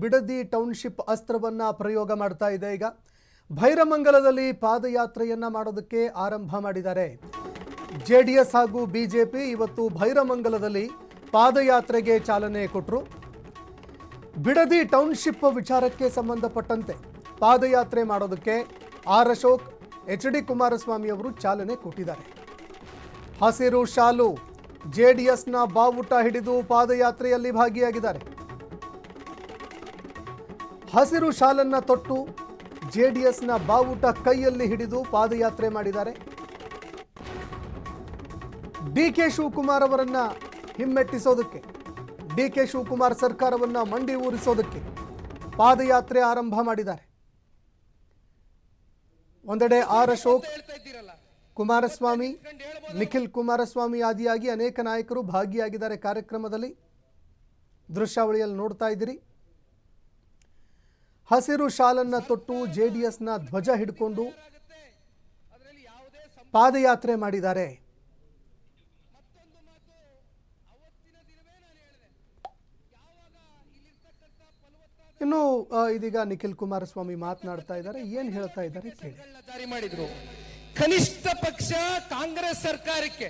Bidadi township ಅಸ್ತ್ರವನ್ನ ಪ್ರಯೋಗ ಮಾಡ್ತಾ ಇದೆ. ಈಗ ಭೈರಮಂಗಲದಲ್ಲಿ ಪಾದಯಾತ್ರೆಯನ್ನ ಮಾಡೋದಕ್ಕೆ ಆರಂಭ ಮಾಡಿದ್ದಾರೆ. ಜೆಡಿಎಸ್ ಹಾಗೂ ಬಿಜೆಪಿ ಇವತ್ತು ಭೈರಮಂಗಲದಲ್ಲಿ ಪಾದಯಾತ್ರೆಗೆ ಚಾಲನೆ ಕೊಟ್ಟರು. ಬಿಡದಿ ಟೌನ್ಶಿಪ್ ವಿಚಾರಕ್ಕೆ ಸಂಬಂಧಪಟ್ಟಂತೆ ಪಾದಯಾತ್ರೆ ಮಾಡೋದಕ್ಕೆ R Ashok, H D Kumaraswamy ಅವರು ಚಾಲನೆ ಕೊಟ್ಟಿದ್ದಾರೆ. ಹಸಿರು ಶಾಲು ಜೆಡಿಎಸ್ನ ಬಾವುಟ ಹಿಡಿದು ಪಾದಯಾತ್ರೆಯಲ್ಲಿ ಭಾಗಿಯಾಗಿದ್ದಾರೆ. ಹಸಿರು ಶಾಲನ್ನ ತೊಟ್ಟು ಜೆಡಿಎಸ್ನ ಬಾವುಟ ಕೈಯಲ್ಲಿ ಹಿಡಿದು ಪಾದಯಾತ್ರೆ ಮಾಡಿದ್ದಾರೆ. ಡಿಕೆ ಶಿವಕುಮಾರ್ ಅವರನ್ನ ಹಿಮ್ಮೆಟ್ಟಿಸೋದಕ್ಕೆ, ಡಿಕೆ ಶಿವಕುಮಾರ್ ಸರ್ಕಾರವನ್ನ ಮಂಡಿ ಊರಿಸೋದಕ್ಕೆ ಪಾದಯಾತ್ರೆ ಆರಂಭ ಮಾಡಿದ್ದಾರೆ. ಒಂದೆಡೆ ಆರ್ ಅಶೋಕ್, ಕುಮಾರಸ್ವಾಮಿ, ನಿಖಿಲ್ ಕುಮಾರಸ್ವಾಮಿ ಆದಿಯಾಗಿ ಅನೇಕ ನಾಯಕರು ಭಾಗಿಯಾಗಿದ್ದಾರೆ ಕಾರ್ಯಕ್ರಮದಲ್ಲಿ. ದೃಶ್ಯಾವಳಿಯಲ್ಲಿ ನೋಡ್ತಾ ಇದ್ದೀರಿ. ಹಸಿರು ಶಾಲನ್ನ ತೊಟ್ಟು ಜೆಡಿಎಸ್ನ ಧ್ವಜ ಹಿಡ್ಕೊಂಡು ಪಾದಯಾತ್ರೆ ಮಾಡಿದ್ದಾರೆ. ಇನ್ನು ಇದೀಗ ನಿಖಿಲ್ ಕುಮಾರಸ್ವಾಮಿ ಮಾತನಾಡ್ತಾ ಇದ್ದಾರೆ. ಏನ್ ಹೇಳ್ತಾ ಇದ್ದಾರೆ ಕೇಳಿ. ಜಾರಿ ಮಾಡಿದ್ರು ಕನಿಷ್ಠ ಪಕ್ಷ ಕಾಂಗ್ರೆಸ್ ಸರ್ಕಾರಕ್ಕೆ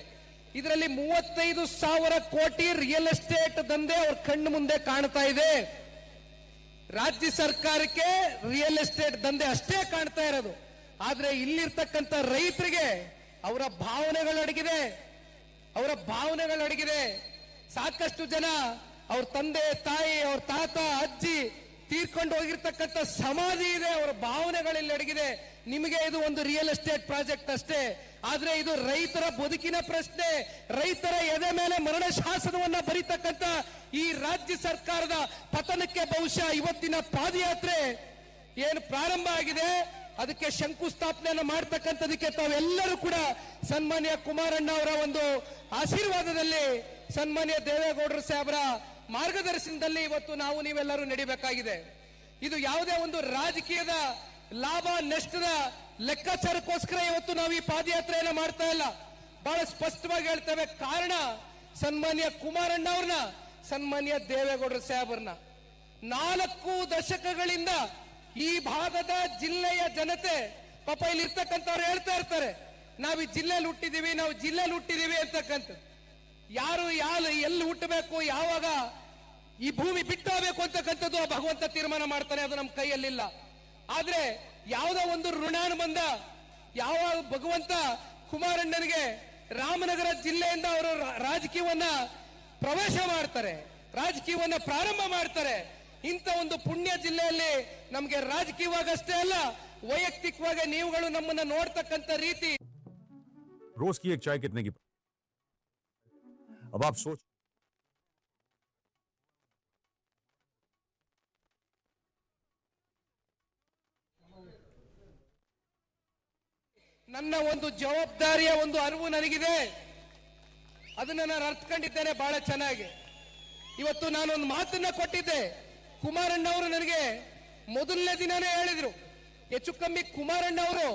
ಇದರಲ್ಲಿ 35,000 ಕೋಟಿ ರಿಯಲ್ ಎಸ್ಟೇಟ್ ದಂಧೆ ಅವ್ರ ಕಣ್ಣು ಮುಂದೆ ಕಾಣ್ತಾ ಇದೆ. ರಾಜ್ಯ ಸರ್ಕಾರಕ್ಕೆ ರಿಯಲ್ ಎಸ್ಟೇಟ್ ದಂಧೆ ಅಷ್ಟೇ ಕಾಣ್ತಾ ಇರೋದು. ಆದ್ರೆ ಇಲ್ಲಿರ್ತಕ್ಕಂಥ ರೈತರಿಗೆ ಅವರ ಭಾವನೆಗಳಡಗಿದೆ. ಸಾಕಷ್ಟು ಜನ ಅವ್ರ ತಂದೆ ತಾಯಿ, ಅವ್ರ ತಾತ ಅಜ್ಜಿ ತೀರ್ಕೊಂಡು ಹೋಗಿರ್ತಕ್ಕಂಥ ಸಮಾಧಿ ಇದೆ, ಅವರ ಭಾವನೆಗಳಲ್ಲಿ ಅಡಗಿದೆ. ನಿಮಗೆ ಇದು ಒಂದು ರಿಯಲ್ ಎಸ್ಟೇಟ್ ಪ್ರಾಜೆಕ್ಟ್ ಅಷ್ಟೇ, ಆದ್ರೆ ಇದು ರೈತರ ಬದುಕಿನ ಪ್ರಶ್ನೆ. ರೈತರ ಎದೆ ಮೇಲೆ ಮರಣ ಶಾಸನವನ್ನ ಬರೀತಕ್ಕಂಥ ಈ ರಾಜ್ಯ ಸರ್ಕಾರದ ಪತನಕ್ಕೆ ಬಹುಶಃ ಇವತ್ತಿನ ಪಾದಯಾತ್ರೆ ಏನು ಪ್ರಾರಂಭ ಆಗಿದೆ ಅದಕ್ಕೆ ಶಂಕುಸ್ಥಾಪನೆಯನ್ನು ಮಾಡ್ತಕ್ಕಂಥದಕ್ಕೆ ತಾವೆಲ್ಲರೂ ಕೂಡ ಸನ್ಮಾನ್ಯ ಕುಮಾರಣ್ಣ ಅವರ ಒಂದು ಆಶೀರ್ವಾದದಲ್ಲಿ, ಸನ್ಮಾನ್ಯ ದೇವೇಗೌಡರ ಸಾಹೇಬರ ಮಾರ್ಗದರ್ಶನದಲ್ಲಿ ಇವತ್ತು ನಾವು ನೀವೆಲ್ಲರೂ ನಡಿಬೇಕಾಗಿದೆ. ಇದು ಯಾವುದೇ ಒಂದು ರಾಜಕೀಯದ ಲಾಭ ನಷ್ಟದ ಲೆಕ್ಕಾಚಾರಕ್ಕೋಸ್ಕರ ಇವತ್ತು ನಾವು ಈ ಪಾದಯಾತ್ರೆಯನ್ನ ಮಾಡ್ತಾ ಇಲ್ಲ. ಬಹಳ ಸ್ಪಷ್ಟವಾಗಿ ಹೇಳ್ತೇವೆ. ಕಾರಣ ಸನ್ಮಾನ್ಯ ಕುಮಾರಣ್ಣ ಅವ್ರನ್ನ, ಸನ್ಮಾನ್ಯ ದೇವೇಗೌಡರ ಸಾಹೇಬರನ್ನ 4 ದಶಕಗಳಿಂದ ಈ ಭಾಗದ ಜಿಲ್ಲೆಯ ಜನತೆ ಪಾಪ ಇಲ್ಲಿ ಇರ್ತಕ್ಕಂಥವ್ರು ಹೇಳ್ತಾ ಇರ್ತಾರೆ, ನಾವು ಈ ಜಿಲ್ಲೆಯಲ್ಲಿ ಹುಟ್ಟಿದೀವಿ ಅಂತಕ್ಕಂಥದ್ದು. ಯಾರು ಎಲ್ಲಿ ಹುಟ್ಟಬೇಕು, ಯಾವಾಗ ಈ ಭೂಮಿ ಬಿಟ್ಟೋಗ್ಬೇಕು ಅಂತಕ್ಕಂಥದ್ದು ಭಗವಂತ ತೀರ್ಮಾನ ಮಾಡ್ತಾನೆ, ಅದು ನಮ್ಮ ಕೈಯಲ್ಲಿಲ್ಲ. ಆದ್ರೆ ಯಾವುದೋ ಒಂದು ಋಣಾನುಬಂಧ, ಯಾವ ಭಗವಂತ ಕುಮಾರಣ್ಣನಿಗೆ ರಾಮನಗರ ಜಿಲ್ಲೆಯಿಂದ ಅವರು ರಾಜಕೀಯವನ್ನ ಪ್ರವೇಶ ಮಾಡ್ತಾರೆ, ರಾಜಕೀಯವನ್ನ ಪ್ರಾರಂಭ ಮಾಡ್ತಾರೆ. ಇಂಥ ಒಂದು ಪುಣ್ಯ ಜಿಲ್ಲೆಯಲ್ಲಿ ನಮ್ಗೆ ರಾಜಕೀಯವಾಗಷ್ಟೇ ಅಲ್ಲ, ವೈಯಕ್ತಿಕವಾಗಿ ನೀವುಗಳು ನಮ್ಮನ್ನ ನೋಡ್ತಕ್ಕಂಥ ರೀತಿ. रोज की एक चाय कितने की? अब आप सोच, ನನ್ನ ಒಂದು ಜವಾಬ್ದಾರಿಯ ಒಂದು ಅರಿವು ನನಗಿದೆ, ಅದನ್ನ ನಾನು ಅರ್ಥಕೊಂಡಿದ್ದೇನೆ ಬಹಳ ಚೆನ್ನಾಗಿ. ಇವತ್ತು ನಾನೊಂದು ಮಾತನ್ನ ಕೊಟ್ಟಿದ್ದೆ. ಕುಮಾರಣ್ಣ ಅವರು ನನಗೆ ಮೊದಲನೇ ದಿನನೇ ಹೇಳಿದ್ರು, ಹೆಚ್ಚು ಕಮ್ಮಿ ಕುಮಾರಣ್ಣ ಅವರು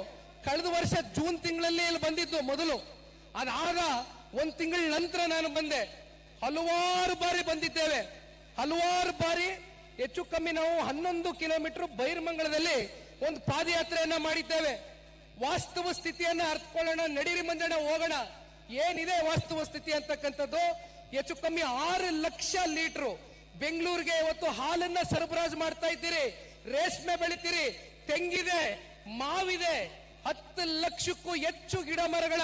ಕಳೆದ ವರ್ಷ ಜೂನ್ ತಿಂಗಳಲ್ಲಿ ಇಲ್ಲಿ ಬಂದಿದ್ದು ಮೊದಲು. ಅದಾದ 1 ತಿಂಗಳ ನಂತರ ನಾನು ಬಂದೆ. ಹಲವಾರು ಬಾರಿ ಬಂದಿದ್ದೇವೆ, ಹಲವಾರು ಬಾರಿ. ಹೆಚ್ಚು ಕಮ್ಮಿ ನಾವು 11 ಕಿಲೋಮೀಟರ್ ಬೈರಮಂಗಲದಲ್ಲಿ ಒಂದು ಪಾದಯಾತ್ರೆಯನ್ನ ಮಾಡಿದ್ದೇವೆ. ವಾಸ್ತವ ಸ್ಥಿತಿಯನ್ನ ಅರ್ಥಕೊಳ್ಳೋಣ, ನಡೀರಿ ಮಂಜಣ್ಣ ಹೋಗೋಣ. ಏನಿದೆ ವಾಸ್ತವ ಸ್ಥಿತಿ ಅಂತಕ್ಕಂಥದ್ದು, ಹೆಚ್ಚು ಕಮ್ಮಿ 6 ಲಕ್ಷ ಲೀಟರ್ ಬೆಂಗಳೂರಿಗೆ ಇವತ್ತು ಹಾಲನ್ನ ಸರಬರಾಜು ಮಾಡ್ತಾ ಇದ್ದೀರಿ. ರೇಷ್ಮೆ ಬೆಳಿತೀರಿ, ತೆಂಗಿದೆ, ಮಾವಿದೆ, 10 ಲಕ್ಷಕ್ಕೂ ಹೆಚ್ಚು ಗಿಡ ಮರಗಳ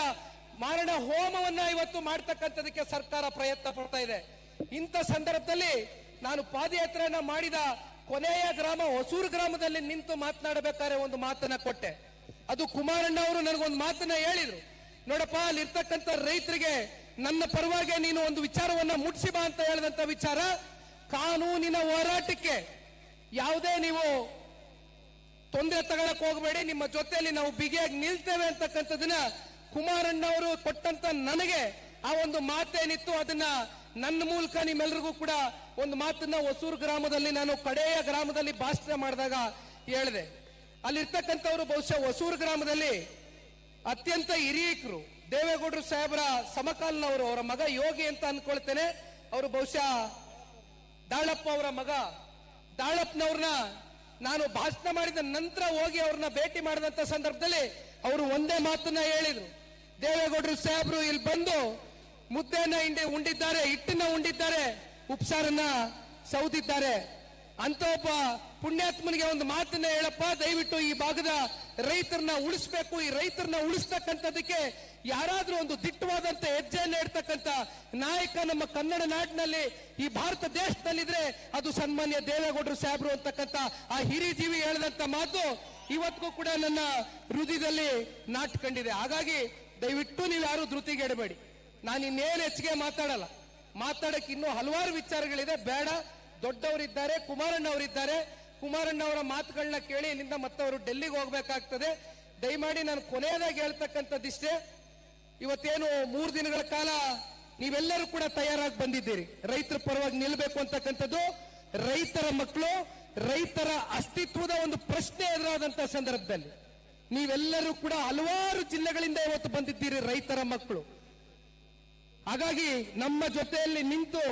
ಮಾರಣ ಹೋಮವನ್ನ ಇವತ್ತು ಮಾಡ್ತಕ್ಕಂಥದಕ್ಕೆ ಸರ್ಕಾರ ಪ್ರಯತ್ನ ಪಡ್ತಾ ಇದೆ. ಇಂಥ ಸಂದರ್ಭದಲ್ಲಿ ನಾನು ಪಾದಯಾತ್ರೆಯನ್ನ ಮಾಡಿದ ಕೊನೆಯ ಗ್ರಾಮ ಹೊಸೂರು ಗ್ರಾಮದಲ್ಲಿ ನಿಂತು ಮಾತನಾಡಬೇಕಾದ್ರೆ ಒಂದು ಮಾತನ್ನ ಕೊಟ್ಟೆ. ಅದು ಕುಮಾರಣ್ಣ ಅವರು ನನಗೊಂದು ಮಾತನ್ನ ಹೇಳಿದ್ರು, ನೋಡಪ್ಪ ಅಲ್ಲಿ ಇರ್ತಕ್ಕಂಥ ರೈತರಿಗೆ ನನ್ನ ಪರವಾಗಿ ನೀನು ಒಂದು ವಿಚಾರವನ್ನ ಮುಟ್ಸಿ ಬಾ ಅಂತ ಹೇಳಿದಂತ ವಿಚಾರ, ಕಾನೂನಿನ ಹೋರಾಟಕ್ಕೆ ಯಾವುದೇ ನೀವು ತೊಂದರೆ ತಗೊಳಕ್ ಹೋಗಬೇಡಿ, ನಿಮ್ಮ ಜೊತೆಯಲ್ಲಿ ನಾವು ಬಿಗಿಯಾಗಿ ನಿಲ್ತೇವೆ ಅಂತಕ್ಕಂಥದನ್ನ ಕುಮಾರಣ್ಣ ಅವರು ಕೊಟ್ಟಂತ ನನಗೆ ಆ ಒಂದು ಮಾತೇನಿತ್ತು, ಅದನ್ನ ನನ್ನ ಮೂಲಕ ನಿಮ್ಮೆಲ್ಲರಿಗೂ ಕೂಡ ಒಂದು ಮಾತನ್ನ ಹೊಸೂರು ಗ್ರಾಮದಲ್ಲಿ, ನಾನು ಕಡೆಯ ಗ್ರಾಮದಲ್ಲಿ ಭಾಷಣ ಮಾಡಿದಾಗ ಹೇಳಿದೆ. ಅಲ್ಲಿರ್ತಕ್ಕಂಥವ್ರು ಬಹುಶಃ ಹೊಸೂರು ಗ್ರಾಮದಲ್ಲಿ ಅತ್ಯಂತ ಹಿರಿಯಕರು, ದೇವೇಗೌಡರು ಸಾಹೇಬರ ಸಮಕಾಲನವರು, ಅವರ ಮಗ ಯೋಗಿ ಅಂತ ಅನ್ಕೊಳ್ತೇನೆ. ಅವರು ಬಹುಶಃ ದಾಳಪ್ಪ ಅವರ ಮಗ ದಾಳಪ್ಪನವ್ರನ್ನ ನಾನು ಭಾಷಣ ಮಾಡಿದ ನಂತರ ಹೋಗಿ ಅವ್ರನ್ನ ಭೇಟಿ ಮಾಡಿದಂತ ಸಂದರ್ಭದಲ್ಲಿ ಅವರು ಒಂದೇ ಮಾತನ್ನ ಹೇಳಿದ್ರು, ದೇವೇಗೌಡರು ಸಾಹೇಬ್ರು ಇಲ್ಲಿ ಬಂದು ಮುದ್ದೆನ ಉಂಡಿದ್ದಾರೆ, ಹಿಟ್ಟನ್ನ ಉಂಡಿದ್ದಾರೆ, ಉಪ್ಸಾರನ್ನ ಸೌದಿದ್ದಾರೆ ಅಂತ ಒಬ್ಬ ಪುಣ್ಯಾತ್ಮನಿಗೆ ಒಂದು ಮಾತನ್ನ ಹೇಳಪ್ಪ, ದಯವಿಟ್ಟು ಈ ಭಾಗದ ರೈತರನ್ನ ಉಳಿಸ್ಬೇಕು, ಈ ರೈತರನ್ನ ಉಳಿಸ್ತಕ್ಕಂಥದಕ್ಕೆ ಯಾರಾದ್ರೂ ಒಂದು ದಿಟ್ಟವಾದಂತ ಹೆಜ್ಜೆಯನ್ನು ಇಡ್ತಕ್ಕಂಥ ನಾಯಕ ನಮ್ಮ ಕನ್ನಡ ನಾಡಿನಲ್ಲಿ ಈ ಭಾರತ ದೇಶದಲ್ಲಿದ್ರೆ ಅದು ಸನ್ಮಾನ್ಯ ದೇವೇಗೌಡರು ಸಾಹೇಬ್ರು ಅಂತಕ್ಕಂಥ ಆ ಹಿರಿಜೀವಿ ಹೇಳಿದಂತ ಮಾತು ಇವತ್ತಿಗೂ ಕೂಡ ನನ್ನ ಹೃದಯದಲ್ಲಿ ನಾಟ್ಕೊಂಡಿದೆ. ಹಾಗಾಗಿ ದಯವಿಟ್ಟು ನೀವು ಯಾರು ಧೃತಿಗೆಡಬೇಡಿ. ನಾನು ಇನ್ನೇನು ಹೆಚ್ಚಿಗೆ ಮಾತಾಡಲ್ಲ, ಮಾತಾಡಕ್ಕೆ ಇನ್ನೂ ಹಲವಾರು ವಿಚಾರಗಳಿದೆ, ಬೇಡ. ದೊಡ್ಡವರಿದ್ದಾರೆ, ಕುಮಾರಣ್ಣ ಅವರಿದ್ದಾರೆ, ಕುಮಾರಣ್ಣ ಅವರ ಮಾತುಗಳನ್ನ ಕೇಳಿ ಇಲ್ಲಿಂದ ಮತ್ತವರು ಡೆಲ್ಲಿಗೆ ಹೋಗ್ಬೇಕಾಗ್ತದೆ. ದಯಮಾಡಿ ನಾನು ಕೊನೆಯದಾಗಿ ಹೇಳ್ತಕ್ಕಂಥದ್ದಿಷ್ಟೇ, ಇವತ್ತೇನು 3 ದಿನಗಳ ಕಾಲ ನೀವೆಲ್ಲರೂ ಕೂಡ ತಯಾರಾಗಿ ಬಂದಿದ್ದೀರಿ, ರೈತರ ಪರವಾಗಿ ನಿಲ್ಲಬೇಕು ಅಂತಕ್ಕಂಥದ್ದು. ರೈತರ ಮಕ್ಕಳು, ರೈತರ ಅಸ್ತಿತ್ವದ ಒಂದು ಪ್ರಶ್ನೆ ಎದುರಾದಂತ ಸಂದರ್ಭದಲ್ಲಿ ನೀವೆಲ್ಲರೂ ಕೂಡ ಹಲವಾರು ಜಿಲ್ಲೆಗಳಿಂದ ಇವತ್ತು ಬಂದಿದ್ದೀರಿ ರೈತರ ಮಕ್ಕಳು. ಹಾಗಾಗಿ ನಮ್ಮ ಜೊತೆಯಲ್ಲಿ ನಿಂತು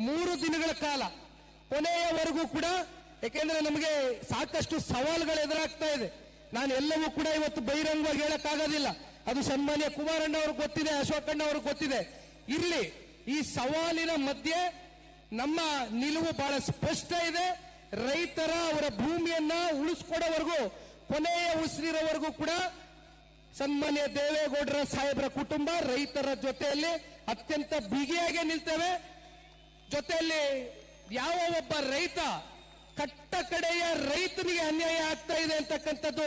3 ದಿನಗಳ ಕಾಲ ಕೊನೆಯವರೆಗೂ ಕೂಡ, ಯಾಕೆಂದ್ರೆ ನಮಗೆ ಸಾಕಷ್ಟು ಸವಾಲುಗಳು ಎದುರಾಗ್ತಾ ಇದೆ. ನಾನು ಎಲ್ಲವೂ ಕೂಡ ಇವತ್ತು ಬಹಿರಂಗವಾಗಿ ಹೇಳಕ್ಕಾಗೋದಿಲ್ಲ, ಅದು ಸನ್ಮಾನ್ಯ ಕುಮಾರಣ್ಣ ಅವ್ರಿಗೆ ಗೊತ್ತಿದೆ, ಅಶೋಕಣ್ಣ ಅವ್ರಿಗೆ ಗೊತ್ತಿದೆ. ಇರ್ಲಿ, ಈ ಸವಾಲಿನ ಮಧ್ಯೆ ನಮ್ಮ ನಿಲುವು ಬಹಳ ಸ್ಪಷ್ಟ ಇದೆ. ರೈತರ ಅವರ ಭೂಮಿಯನ್ನ ಉಳಿಸ್ಕೊಡೋವರೆಗೂ, ಕೊನೆಯ ಉಸಿರಿರೋವರೆಗೂ ಕೂಡ ಸನ್ಮಾನ್ಯ ದೇವೇಗೌಡರ ಸಾಹೇಬರ ಕುಟುಂಬ ರೈತರ ಜೊತೆಯಲ್ಲಿ ಅತ್ಯಂತ ಬಿಗಿಯಾಗಿ ನಿಲ್ತೇವೆ. ಜೊತೆಯಲ್ಲಿ ಯಾವ ಒಬ್ಬ ರೈತ, ಕಟ್ಟ ಕಡೆಯ ರೈತನಿಗೆ ಅನ್ಯಾಯ ಆಗ್ತಾ ಇದೆ ಅಂತಕ್ಕಂಥದ್ದು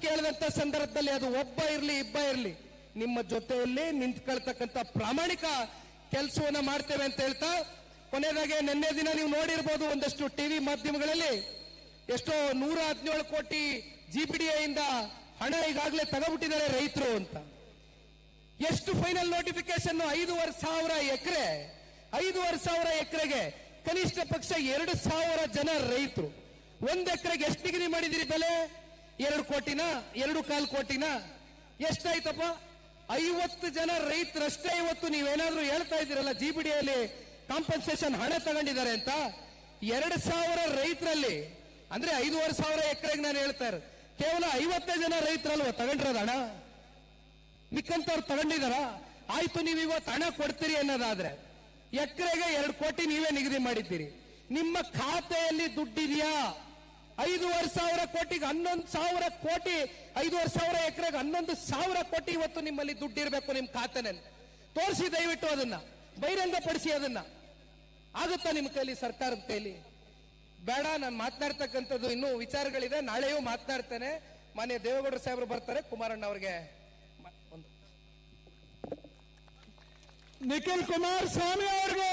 ಕೇಳಿದಂತ ಸಂದರ್ಭದಲ್ಲಿ, ಅದು ಒಬ್ಬ ಇರ್ಲಿ ಇಬ್ಬ ಇರ್ಲಿ, ನಿಮ್ಮ ಜೊತೆಯಲ್ಲಿ ನಿಂತ್ಕೊಳ್ತಕ್ಕಂಥ ಪ್ರಾಮಾಣಿಕ ಕೆಲಸವನ್ನ ಮಾಡ್ತೇವೆ ಅಂತ ಹೇಳ್ತಾ, ಕೊನೆಯದಾಗಿ ನಿನ್ನೆ ದಿನ ನೀವು ನೋಡಿರ್ಬೋದು ಒಂದಷ್ಟು ಟಿವಿ ಮಾಧ್ಯಮಗಳಲ್ಲಿ ಎಷ್ಟೋ 117 ಕೋಟಿ GPDA ಇಂದ ಹಣ ಈಗಾಗಲೇ ತಗೋಬಿಟ್ಟಿದ್ದಾರೆ ರೈತರು ಅಂತ. ಎಷ್ಟು ಫೈನಲ್ ನೋಟಿಫಿಕೇಶನ್? 5,500 ಎಕರೆ, 5,500 ಎಕರೆಗೆ ಕನಿಷ್ಠ ಪಕ್ಷ 2,000 ಜನ ರೈತರು. 1 ಎಕರೆಗೆ ಎಷ್ಟು ನಿಗದಿ ಮಾಡಿದಿರಿ ಬೆಲೆ? 2 ಕೋಟಿನ, 2.25 ಕೋಟಿನ? ಎಷ್ಟಾಯ್ತಪ್ಪ? 50 ಜನ ರೈತರಷ್ಟೇ ಇವತ್ತು ನೀವೇನಾದ್ರೂ ಹೇಳ್ತಾ ಇದ್ದೀರಲ್ಲ GPDಯಲ್ಲಿ ಕಾಂಪನ್ಸೇಷನ್ ಹಣ ತಗೊಂಡಿದ್ದಾರೆ ಅಂತ. 2,000 ರೈತರಲ್ಲಿ, ಅಂದ್ರೆ 5,500 ಎಕರೆಗೆ ನಾನು ಹೇಳ್ತಾ ಇರೋದು, ಕೇವಲ 50 ಜನ ರೈತರಲ್ವ ತಗೊಂಡಿರೋದು ಹಣ? ಮಿಕ್ಕಂತವ್ರು ತಗೊಂಡಿದಾರ? ಆಯ್ತು, ನೀವು ಇವತ್ತು ಹಣ ಕೊಡ್ತೀರಿ ಅನ್ನೋದಾದ್ರೆ ಎಕರೆಗೆ 2 ಕೋಟಿ ನೀವೇ ನಿಗದಿ ಮಾಡಿದ್ದೀರಿ. ನಿಮ್ಮ ಖಾತೆಯಲ್ಲಿ ದುಡ್ಡಿದೆಯಾ? 5,500 ಕೋಟಿಗೆ 11,000 ಕೋಟಿ, 5,500 ಎಕರೆಗೆ 11,000 ಕೋಟಿ ಇವತ್ತು ನಿಮ್ಮಲ್ಲಿ ದುಡ್ಡಿರ್ಬೇಕು ನಿಮ್ಮ ಖಾತೆನಲ್ಲಿ. ತೋರಿಸಿ ದಯವಿಟ್ಟು, ಅದನ್ನ ಬಹಿರಂಗಪಡಿಸಿ. ಅದನ್ನ ಆಗುತ್ತಾ ನಿಮ್ಮ ಕೈಲಿ, ಸರ್ಕಾರದ ಕೈಲಿ? ಬೇಡ, ನಾನು ಮಾತನಾಡ್ತಕ್ಕಂಥದ್ದು ಇನ್ನೂ ವಿಚಾರಗಳಿದೆ, ನಾಳೆಯೂ ಮಾತನಾಡ್ತೇನೆ. ಮಾನ್ಯ ದೇವೇಗೌಡರು ಸಾಹೇಬರು ಬರ್ತಾರೆ, ಕುಮಾರಣ್ಣ ಅವರಿಗೆ ಒಂದು ನಿಖಿಲ್ ಕುಮಾರಸ್ವಾಮಿ ಅವರಿಗೆ,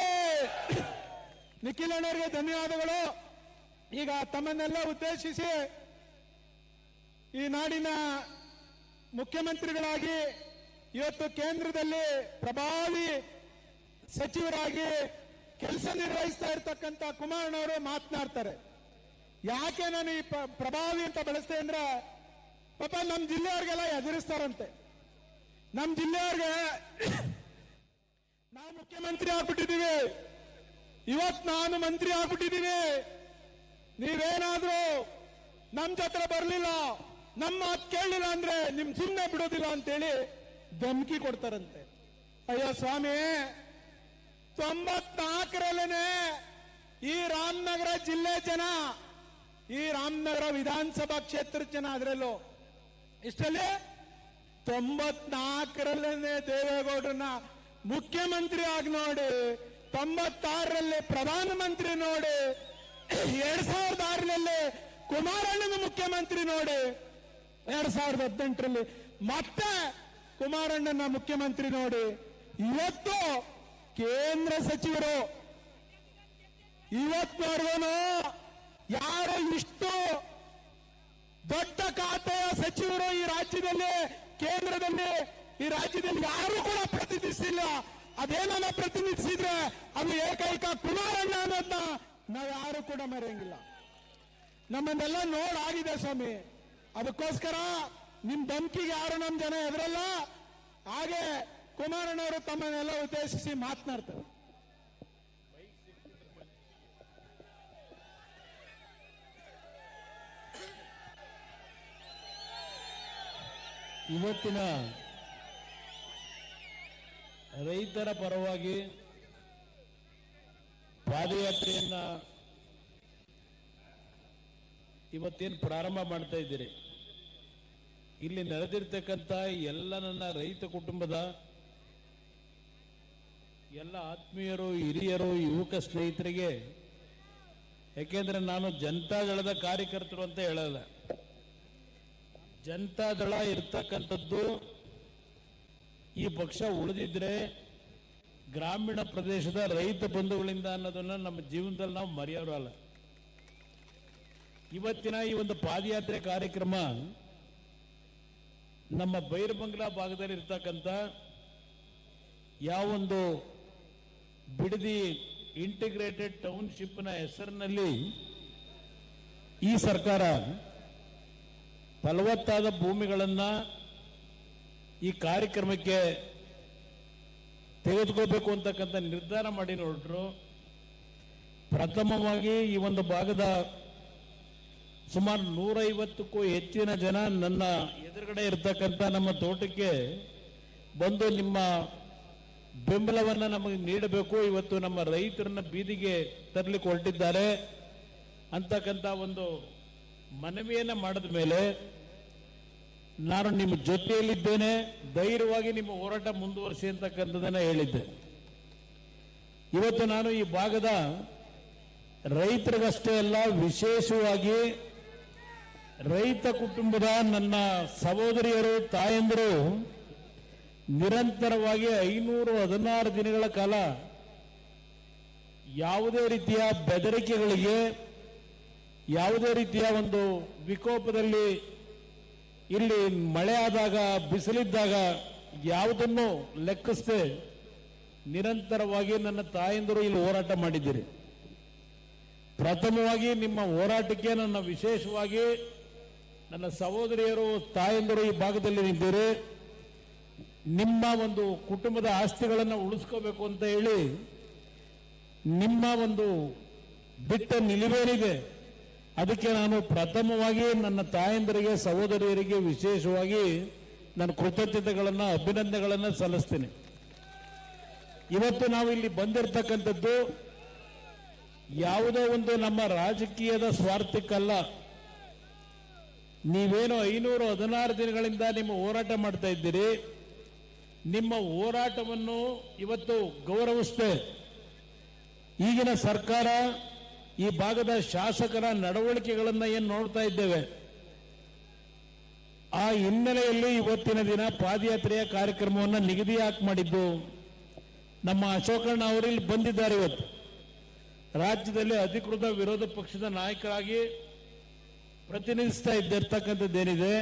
ನಿಖಿಲ್ ಅಣ್ಣವರಿಗೆ ಧನ್ಯವಾದಗಳು. ಈಗ ತಮ್ಮನ್ನೆಲ್ಲ ಉದ್ದೇಶಿಸಿ ಈ ನಾಡಿನ ಮುಖ್ಯಮಂತ್ರಿಗಳಾಗಿ ಇವತ್ತು ಕೇಂದ್ರದಲ್ಲಿ ಪ್ರಭಾವಿ ಸಚಿವರಾಗಿ ಕೆಲಸ ನಿರ್ವಹಿಸ್ತಾ ಇರ್ತಕ್ಕಂಥ ಕುಮಾರಣ್ಣವರು ಮಾತನಾಡ್ತಾರೆ. ಯಾಕೆ ನಾನು ಈ ಪ್ರಭಾವಿ ಅಂತ ಬಳಸ್ತೇನೆ ಅಂದ್ರೆ, ಪಾಪ ನಮ್ಮ ಜಿಲ್ಲೆಯವ್ರಿಗೆಲ್ಲ ಎದುರಿಸ್ತಾರಂತೆ. ನಮ್ಮ ಜಿಲ್ಲೆಯವ್ರಿಗೆ ನಾವು ಮುಖ್ಯಮಂತ್ರಿ ಆಗ್ಬಿಟ್ಟಿದ್ದೀವಿ, ಇವತ್ತು ನಾನು ಮಂತ್ರಿ ಆಗ್ಬಿಟ್ಟಿದ್ದೀವಿ, ನೀವೇನಾದ್ರೂ ನಮ್ ಜೊತೆ ಬರಲಿಲ್ಲ, ನಮ್ಮ ಮಾತು ಕೇಳಲಿಲ್ಲ ಅಂದ್ರೆ ನಿಮ್ ಸುಮ್ಮನೆ ಬಿಡೋದಿಲ್ಲ ಅಂತೇಳಿ ಧಮಕಿ ಕೊಡ್ತಾರಂತೆ. ಅಯ್ಯೋ ಸ್ವಾಮಿ, 94ರಲ್ಲೇನೆ ಈ ರಾಮನಗರ ಜಿಲ್ಲೆ ಜನ, ಈ ರಾಮನಗರ ವಿಧಾನಸಭಾ ಕ್ಷೇತ್ರದ ಜನ, ಅದರಲ್ಲೂ ಇಷ್ಟರಲ್ಲಿ 94ರಲ್ಲೇನೆ ದೇವೇಗೌಡರನ್ನ ಮುಖ್ಯಮಂತ್ರಿ ಆಗಿ ನೋಡಿ, 96ರಲ್ಲಿ ಪ್ರಧಾನಮಂತ್ರಿ ನೋಡಿ, 2006ರಲ್ಲಿ ಕುಮಾರಣ್ಣನ ಮುಖ್ಯಮಂತ್ರಿ ನೋಡಿ, 2018ರಲ್ಲಿ ಮತ್ತೆ ಕುಮಾರಣ್ಣನ ಮುಖ್ಯಮಂತ್ರಿ ನೋಡಿ, ಇವತ್ತು ಕೇಂದ್ರ ಸಚಿವರು. ಇವತ್ತಿನವರೆಗೂ ಯಾರು ಇಷ್ಟು ದೊಡ್ಡ ಖಾತೆಯ ಸಚಿವರು ಈ ರಾಜ್ಯದಲ್ಲಿ, ಕೇಂದ್ರದಲ್ಲಿ, ಈ ರಾಜ್ಯದಲ್ಲಿ ಯಾರು ಕೂಡ ಪ್ರತಿನಿಧಿಸಿಲ್ಲ. ಅದೇನನ್ನ ಪ್ರತಿನಿಧಿಸಿದ್ರೆ ಅದು ಏಕೈಕ ಕುಮಾರಣ್ಣ ಅನ್ನೋದನ್ನ ನಾವು ಯಾರು ಕೂಡ ಮರೆಯಂಗಿಲ್ಲ. ನಮ್ಮನ್ನೆಲ್ಲ ನೋಡಾಗಿದೆ ಸ್ವಾಮಿ, ಅದಕ್ಕೋಸ್ಕರ ನಿಮ್ ಧಮಕಿಗೆ ಯಾರು ನಮ್ಮ ಜನ ಎದುರಲ್ಲ. ಹಾಗೆ ಕುಮಾರಣ್ಣವರು ತಮ್ಮನ್ನೆಲ್ಲ ಉದ್ದೇಶಿಸಿ ಮಾತನಾಡ್ತಾರೆ. ಇವತ್ತಿನ ರೈತರ ಪರವಾಗಿ ಪಾದಯಾತ್ರೆಯನ್ನ ಇವತ್ತೇನು ಪ್ರಾರಂಭ ಮಾಡ್ತಾ ಇದ್ದೀರಿ, ಇಲ್ಲಿ ನಡೆದಿರ್ತಕ್ಕಂಥ ಎಲ್ಲ ನನ್ನ ರೈತ ಕುಟುಂಬದ ಎಲ್ಲ ಆತ್ಮೀಯರು, ಹಿರಿಯರು, ಯುವಕ ಸ್ನೇಹಿತರಿಗೆ, ಯಾಕೆಂದ್ರೆ ನಾನು ಜನತಾದಳದ ಕಾರ್ಯಕರ್ತರು ಅಂತ ಹೇಳಲ್ಲ. ಜನತಾದಳ ಇರ್ತಕ್ಕಂಥದ್ದು ಈ ಪಕ್ಷ ಉಳಿದಿದ್ರೆ ಗ್ರಾಮೀಣ ಪ್ರದೇಶದ ರೈತ ಬಂಧುಗಳಿಂದ ಅನ್ನೋದನ್ನ ನಮ್ಮ ಜೀವನದಲ್ಲಿ ನಾವು ಮರೆಯೋರಲ್ಲ. ಇವತ್ತಿನ ಈ ಒಂದು ಪಾದಯಾತ್ರೆ ಕಾರ್ಯಕ್ರಮ ನಮ್ಮ ಬೈರಬಂಗ್ಲಾ ಭಾಗದಲ್ಲಿ ಇರ್ತಕ್ಕಂಥ ಯಾವೊಂದು ಬಿಡದಿ ಇಂಟಿಗ್ರೇಟೆಡ್ ಟೌನ್ಶಿಪ್ನ ಹೆಸರಿನಲ್ಲಿ ಈ ಸರ್ಕಾರ ಫಲವತ್ತಾದ ಭೂಮಿಗಳನ್ನು ಈ ಕಾರ್ಯಕ್ರಮಕ್ಕೆ ತೆಗೆದುಕೋಬೇಕು ಅಂತಕ್ಕಂಥ ನಿರ್ಧಾರ ಮಾಡಿ ಹೊರಟರು. ಪ್ರಥಮವಾಗಿ ಈ ಒಂದು ಭಾಗದ ಸುಮಾರು 150ಕ್ಕೂ ಹೆಚ್ಚಿನ ಜನ ನನ್ನ ಎದುರುಗಡೆ ಇರತಕ್ಕಂಥ ನಮ್ಮ ತೋಟಕ್ಕೆ ಬಂದು ನಿಮ್ಮ ಬೆಂಬಲವನ್ನು ನಮಗೆ ನೀಡಬೇಕು, ಇವತ್ತು ನಮ್ಮ ರೈತರನ್ನ ಬೀದಿಗೆ ತರಲಿಕ್ಕೆ ಹೊರಟಿದ್ದಾರೆ ಅಂತಕ್ಕಂಥ ಒಂದು ಮನವಿಯನ್ನು ಮಾಡಿದ ಮೇಲೆ ನಾನು ನಿಮ್ಮ ಜೊತೆಯಲ್ಲಿದ್ದೇನೆ, ಧೈರ್ಯವಾಗಿ ನಿಮ್ಮ ಹೋರಾಟ ಮುಂದುವರಿಸಿ ಅಂತಕ್ಕಂಥದ್ದನ್ನ ಹೇಳಿದ್ದೆ. ಇವತ್ತು ನಾನು ಈ ಭಾಗದ ರೈತರಿಗಷ್ಟೇ ಅಲ್ಲ, ವಿಶೇಷವಾಗಿ ರೈತ ಕುಟುಂಬದ ನನ್ನ ಸಹೋದರಿಯರು, ತಾಯಂದಿರು ನಿರಂತರವಾಗಿ 516 ದಿನಗಳ ಕಾಲ ಯಾವುದೇ ರೀತಿಯ ಬೆದರಿಕೆಗಳಿಗೆ, ಯಾವುದೇ ರೀತಿಯ ಒಂದು ವಿಕೋಪದಲ್ಲಿ, ಇಲ್ಲಿ ಮಳೆ ಆದಾಗ, ಬಿಸಿಲಿದ್ದಾಗ ಯಾವುದನ್ನು ಲೆಕ್ಕಿಸದೆ ನಿರಂತರವಾಗಿ ನನ್ನ ತಾಯಂದಿರು ಇಲ್ಲಿ ಹೋರಾಟ ಮಾಡಿದ್ದೀರಿ. ಪ್ರಥಮವಾಗಿ ನಿಮ್ಮ ಹೋರಾಟಕ್ಕೆ ನನ್ನ ವಿಶೇಷವಾಗಿ ನನ್ನ ಸಹೋದರಿಯರು, ತಾಯಂದಿರು ಈ ಭಾಗದಲ್ಲಿ ನಿಂತಿರಿ. ನಿಮ್ಮ ಒಂದು ಕುಟುಂಬದ ಆಸ್ತಿಗಳನ್ನು ಉಳಿಸ್ಕೋಬೇಕು ಅಂತ ಹೇಳಿ ನಿಮ್ಮ ಒಂದು ಬಿಟ್ಟ ನಿಲುವೇನಿದೆ, ಅದಕ್ಕೆ ನಾನು ಪ್ರಥಮವಾಗಿ ನನ್ನ ತಾಯಂದಿರಿಗೆ, ಸಹೋದರಿಯರಿಗೆ ವಿಶೇಷವಾಗಿ ನನ್ನ ಕೃತಜ್ಞತೆಗಳನ್ನು, ಅಭಿನಂದನೆಗಳನ್ನು ಸಲ್ಲಿಸ್ತೀನಿ. ಇವತ್ತು ನಾವು ಇಲ್ಲಿ ಬಂದಿರತಕ್ಕಂಥದ್ದು ಯಾವುದೋ ಒಂದು ನಮ್ಮ ರಾಜಕೀಯದ ಸ್ವಾರ್ಥಕ್ಕಲ್ಲ. ನೀವೇನು 516 ದಿನಗಳಿಂದ ನಿಮ್ಮ ಹೋರಾಟ ಮಾಡ್ತಾ ಇದ್ದೀರಿ, ನಿಮ್ಮ ಹೋರಾಟವನ್ನು ಇವತ್ತು ಗೌರವಿಸುತ್ತೆ. ಈಗಿನ ಸರ್ಕಾರ ಈ ಭಾಗದ ಶಾಸಕರ ನಡವಳಿಕೆಗಳನ್ನು ಏನು ನೋಡ್ತಾ ಇದ್ದೇವೆ, ಆ ಹಿನ್ನೆಲೆಯಲ್ಲಿ ಇವತ್ತಿನ ದಿನ ಪಾದಯಾತ್ರೆಯ ಕಾರ್ಯಕ್ರಮವನ್ನು ನಿಗದಿ ಯಾಕೆ ಮಾಡಿದ್ದು? ನಮ್ಮ ಅಶೋಕಣ್ಣ ಅವರು ಇಲ್ಲಿ ಬಂದಿದ್ದಾರೆ. ಇವತ್ತು ರಾಜ್ಯದಲ್ಲಿ ಅಧಿಕೃತ ವಿರೋಧ ಪಕ್ಷದ ನಾಯಕರಾಗಿ ಪ್ರತಿನಿಧಿಸ್ತಾ ಇದ್ದಿರ್ತಕ್ಕಂಥದ್ದೇನಿದೆ,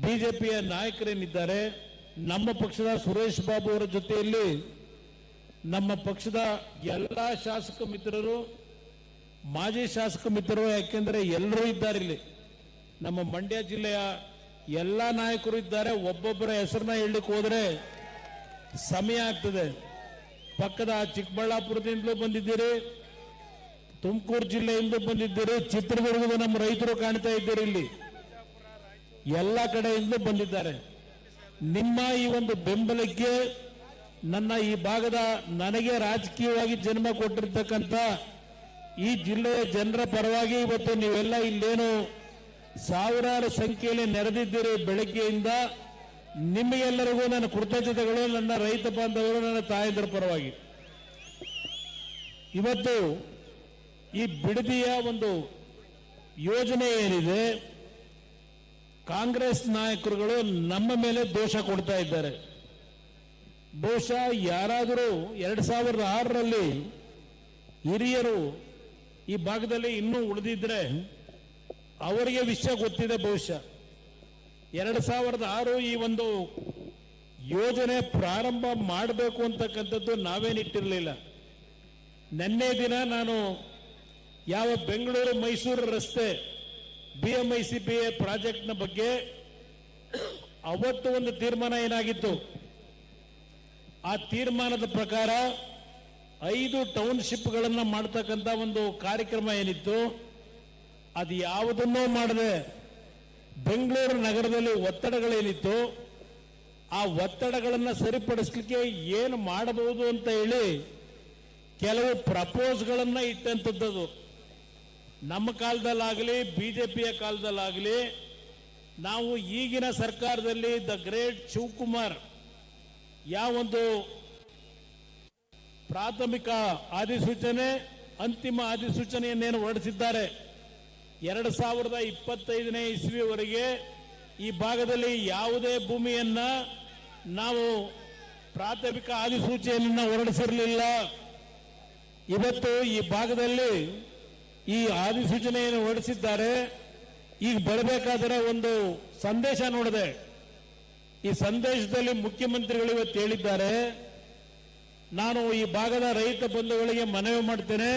ಬಿಜೆಪಿಯ ನಾಯಕರೇನಿದ್ದಾರೆ, ನಮ್ಮ ಪಕ್ಷದ ಸುರೇಶ್ ಬಾಬು ಅವರ ಜೊತೆಯಲ್ಲಿ ನಮ್ಮ ಪಕ್ಷದ ಎಲ್ಲ ಶಾಸಕ ಮಿತ್ರರು, ಮಾಜಿ ಶಾಸಕ ಮಿತ್ರರು, ಯಾಕೆಂದ್ರೆ ಎಲ್ಲರೂ ಇದ್ದಾರೆ ಇಲ್ಲಿ. ನಮ್ಮ ಮಂಡ್ಯ ಜಿಲ್ಲೆಯ ಎಲ್ಲ ನಾಯಕರು ಇದ್ದಾರೆ. ಒಬ್ಬೊಬ್ಬರ ಹೆಸರನ್ನ ಹೇಳಲಿಕ್ಕೆ ಹೋದ್ರೆ ಸಮಯ ಆಗ್ತದೆ. ಪಕ್ಕದ ಚಿಕ್ಕಬಳ್ಳಾಪುರದಿಂದಲೂ ಬಂದಿದ್ದೀರಿ, ತುಮಕೂರು ಜಿಲ್ಲೆಯಿಂದ ಬಂದಿದ್ದೀರಿ, ಚಿತ್ರದುರ್ಗದ ನಮ್ಮ ರೈತರು ಕಾಣ್ತಾ ಇದ್ದೀರಿ, ಇಲ್ಲಿ ಎಲ್ಲ ಕಡೆಯಿಂದ ಬಂದಿದ್ದಾರೆ. ನಿಮ್ಮ ಈ ಒಂದು ಬೆಂಬಲಕ್ಕೆ ನನ್ನ ಈ ಭಾಗದ, ನನಗೆ ರಾಜಕೀಯವಾಗಿ ಜನ್ಮ ಕೊಟ್ಟಿರ್ತಕ್ಕಂಥ ಈ ಜಿಲ್ಲೆಯ ಜನರ ಪರವಾಗಿ ಇವತ್ತು ನೀವೆಲ್ಲ ಇಲ್ಲೇನು ಸಾವಿರಾರು ಸಂಖ್ಯೆಯಲ್ಲಿ ನೆರೆದಿದ್ದೀರಿ ಬೆಳಗ್ಗೆಯಿಂದ, ನಿಮಗೆಲ್ಲರಿಗೂ ನನ್ನ ಕೃತಜ್ಞತೆಗಳು, ನನ್ನ ರೈತ ಬಾಂಧವರು, ನನ್ನ ತಾಯಂದಿರ ಪರವಾಗಿ. ಇವತ್ತು ಈ ಬಿಡದಿಯ ಒಂದು ಯೋಜನೆ ಏನಿದೆ, ಕಾಂಗ್ರೆಸ್ ನಾಯಕರುಗಳು ನಮ್ಮ ಮೇಲೆ ದೋಷ ಕೊಡ್ತಾ ಇದ್ದಾರೆ. ಬಹುಶಃ ಯಾರಾದರೂ 2006ರಲ್ಲಿ ಹಿರಿಯರು ಈ ಭಾಗದಲ್ಲಿ ಇನ್ನೂ ಉಳಿದಿದ್ರೆ ಅವರಿಗೆ ವಿಷಯ ಗೊತ್ತಿದೆ. ಬಹುಶಃ 2006 ಈ ಒಂದು ಯೋಜನೆ ಪ್ರಾರಂಭ ಮಾಡಬೇಕು ಅಂತಕ್ಕಂಥದ್ದು ನಾವೇನಿಟ್ಟಿರಲಿಲ್ಲ. ನಿನ್ನೆ ದಿನ ನಾನು ಯಾವ ಬೆಂಗಳೂರು ಮೈಸೂರು ರಸ್ತೆ BMICPA ಪ್ರಾಜೆಕ್ಟ್ನ ಬಗ್ಗೆ ಅವತ್ತು ಒಂದು ತೀರ್ಮಾನ ಏನಾಗಿತ್ತು, ಆ ತೀರ್ಮಾನದ ಪ್ರಕಾರ 5 ಟೌನ್ಶಿಪ್ಗಳನ್ನು ಮಾಡ್ತಕ್ಕಂಥ ಒಂದು ಕಾರ್ಯಕ್ರಮ ಏನಿತ್ತು, ಅದು ಯಾವುದನ್ನೂ ಮಾಡದೆ ಬೆಂಗಳೂರು ನಗರದಲ್ಲಿ ಒತ್ತಡಗಳೇನಿತ್ತು ಆ ಒತ್ತಡಗಳನ್ನು ಸರಿಪಡಿಸಲಿಕ್ಕೆ ಏನು ಮಾಡಬಹುದು ಅಂತ ಹೇಳಿ ಕೆಲವು ಪ್ರಪೋಸ್ಗಳನ್ನ ಇಟ್ಟಂಥದ್ದು. ನಮ್ಮ ಕಾಲದಲ್ಲಾಗಲಿ ಬಿಜೆಪಿಯ ಕಾಲದಲ್ಲಾಗಲಿ ನಾವು ಈಗಿನ ಸರ್ಕಾರದಲ್ಲಿ ದ ಗ್ರೇಟ್ ಶಿವಕುಮಾರ್ ಯಾವೊಂದು ಪ್ರಾಥಮಿಕ ಅಧಿಸೂಚನೆ ಅಂತಿಮ ಅಧಿಸೂಚನೆಯನ್ನೇನು ಹೊರಡಿಸಿದ್ದಾರೆ 2025ನೇ ಇಸ್ವಿವರೆಗೆ ಈ ಭಾಗದಲ್ಲಿ ಯಾವುದೇ ಭೂಮಿಯನ್ನ ನಾವು ಪ್ರಾಥಮಿಕ ಅಧಿಸೂಚನೆಯನ್ನ ಹೊರಡಿಸಿರಲಿಲ್ಲ. ಇವತ್ತು ಈ ಭಾಗದಲ್ಲಿ ಈ ಅಧಿಸೂಚನೆಯನ್ನು ಹೊರಡಿಸಿದ್ದಾರೆ. ಈಗ ಬರಬೇಕಾದರೆ ಒಂದು ಸಂದೇಶ ನೋಡಿದೆ. ಈ ಸಂದೇಶದಲ್ಲಿ ಮುಖ್ಯಮಂತ್ರಿಗಳು ಇವತ್ತು ಹೇಳಿದ್ದಾರೆ, ನಾನು ಈ ಭಾಗದ ರೈತ ಬಂಧುಗಳಿಗೆ ಮನವಿ ಮಾಡ್ತೇನೆ,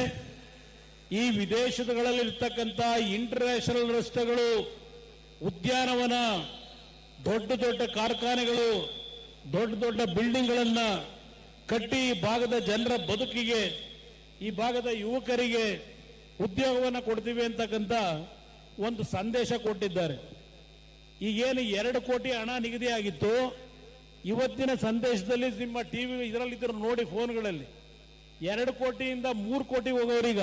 ಈ ವಿದೇಶಗಳಲ್ಲಿ ಇರ್ತಕ್ಕಂಥ ಇಂಟರ್ನ್ಯಾಷನಲ್ ರಸ್ತೆಗಳು, ಉದ್ಯಾನವನ, ದೊಡ್ಡ ದೊಡ್ಡ ಕಾರ್ಖಾನೆಗಳು, ದೊಡ್ಡ ದೊಡ್ಡ ಬಿಲ್ಡಿಂಗ್ಗಳನ್ನ ಕಟ್ಟಿ ಈ ಭಾಗದ ಜನರ ಬದುಕಿಗೆ, ಈ ಭಾಗದ ಯುವಕರಿಗೆ ಉದ್ಯೋಗವನ್ನು ಕೊಡ್ತೀವಿ ಅಂತಕ್ಕಂಥ ಒಂದು ಸಂದೇಶ ಕೊಟ್ಟಿದ್ದಾರೆ. ಈಗೇನು 2 ಕೋಟಿ ಹಣ ನಿಗದಿಯಾಗಿತ್ತು, ಇವತ್ತಿನ ಸಂದೇಶದಲ್ಲಿ ನಿಮ್ಮ ಟಿವಿ ಇದರಲ್ಲಿದ್ದರು ನೋಡಿ ಫೋನ್ಗಳಲ್ಲಿ 2 ಕೋಟಿಯಿಂದ 3 ಕೋಟಿ ಹೋಗೋರೀಗ.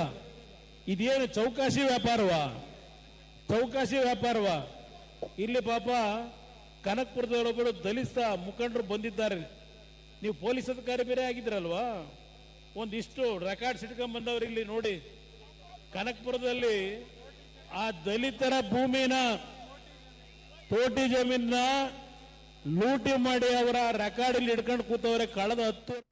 ಇದೇನು ಚೌಕಾಸಿ ವ್ಯಾಪಾರವಾ? ಚೌಕಾಸಿ ವ್ಯಾಪಾರವಾ? ಇಲ್ಲಿ ಪಾಪ ಕನಕಪುರದವರೊಬ್ಬರು ದಲಿತ ಮುಖಂಡರು ಬಂದಿದ್ದಾರೆ. ನೀವು ಪೊಲೀಸ್ ಅಧಿಕಾರಿ ಬೇರೆ ಆಗಿದ್ರಲ್ವಾ, ಒಂದಿಷ್ಟು ರೆಕಾರ್ಡ್ಸ್ ಇಟ್ಕೊಂಡ್ ಬಂದವರು ಇಲ್ಲಿ ನೋಡಿ. ಕನಕಪುರದಲ್ಲಿ ಆ ದಲಿತರ ಭೂಮಿನ ಕೋಟಿ ಜಮೀನ ಲೂಟಿ ಮಾಡಿ ಅವರ ರೆಕಾರ್ಡ್ ಇಲ್ಲಿ ಹಿಡ್ಕೊಂಡು ಕೂತವ್ರೆ ಕಳೆದ 10